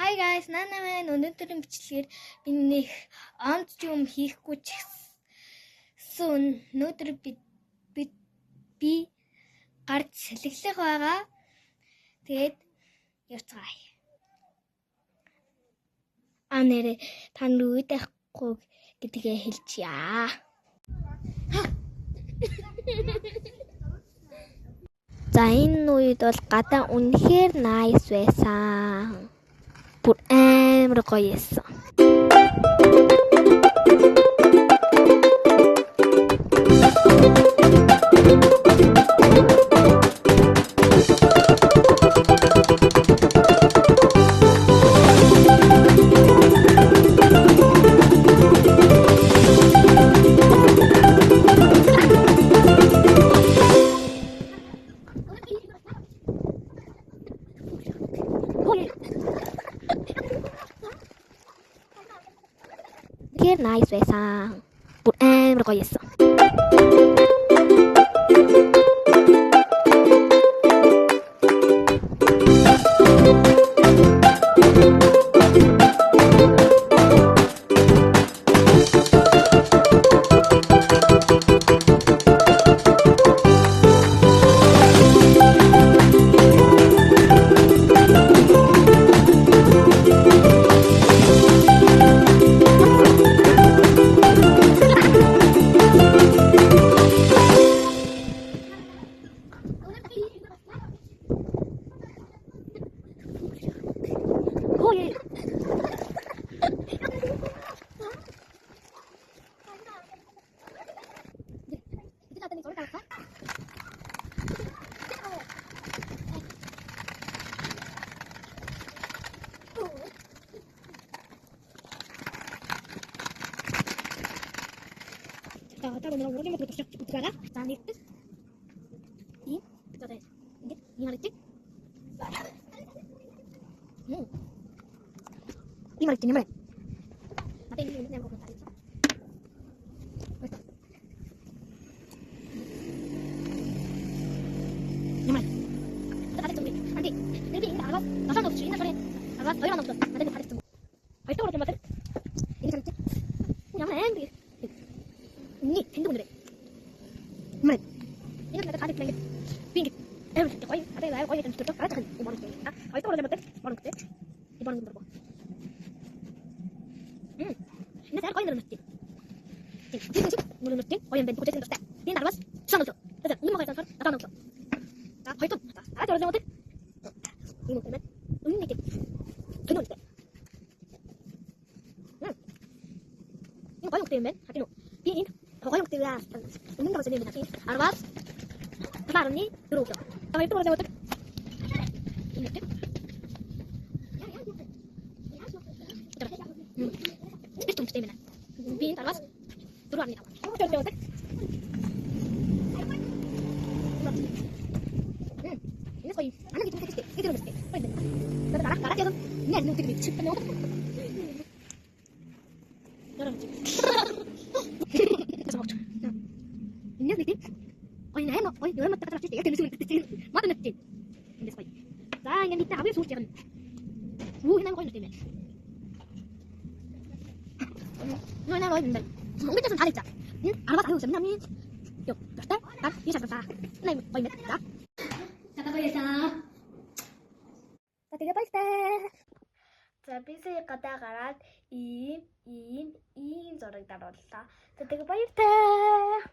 Hi guys, Nana man өнөөдрийн бичлэгээр би нэг онц юм хийхгүй ч гэсэн өнөөдөр би гарч сэлгэлэх байгаа. Тэгээд явцгаая. Нэрээ та нар үйдэхгүй гэдгээ хэлчихье. За энэ үед бол гадаа үнэхээр nice байсан. Бүр амар гоё байсан. Үнэхээр nice байсан. Бүр амар гоё байсан. Одоо нэг урлагийн мөдөж утгаараа за нэгт ийм одоо ингэж яардаг. Ийм ард нэмэр. Надад энэ нэмэр нэмэр байна. Нэмэр. Надад зүг. Анди. Нэмэр энэ аваад насаа 놓ч энэ сори. Аваад хоёр маань 놓ч. Надад харагдсан. Хоёрт урд юм байна. Энэ санаж. Ямар амби. Ні, тэндэг үнэрээ. Мэн. Энэ надад хаад итлээ. Пинг. Эвэр гоё. Адаа гоё юм төтөө. Араа тань. Бонус дээ. Хоёрт урд юм байна. Бонус дээ. И бонус дөрвөө. Энэ сар гоё нэр нүтти. Тэг. Нүр нүтти. Гоё юм байна. Бүтэц нүтти. Энэ дарвас. Санаа. За, энэ могой сар. Атаа нүтти. За, хоёрт. Араа урд юм байна. Энэ нүтти. Үнэн нэг. Тэнүү нүтти. Энэ гоё юм байна. Хатину. Би энэ гоё юм даа. Үнэн гоо зэний мэдээ. Арвас. Тарны дөрөв. Хоёрт урд юм байна. Энэ нүтти. Itu mesti mana? Bin tarwas dulu ani tahu. Coba coba. Ini koi. Anak itu mesti. Itu mesti. Koi dah. Dah darah darah jangan. Ni ada nutik bicip penuh. Darah bicip. Sama. Ini nutik. Koi ni no. Koi dua mata terus tiga kali nutik. Mata nutik. Ini koi. Dah yang kita habis suruh jangan. Ini koi nutik. Nói nói mình không biết cho thằng Thạch à nó bắt thằng năm đi được tết đó đi sạch sạch này quay mệt đó tao bây giờ tao tiga basta за би сая гадаа гараад ийм зураг дарууллаа. За тэгээ баяртай.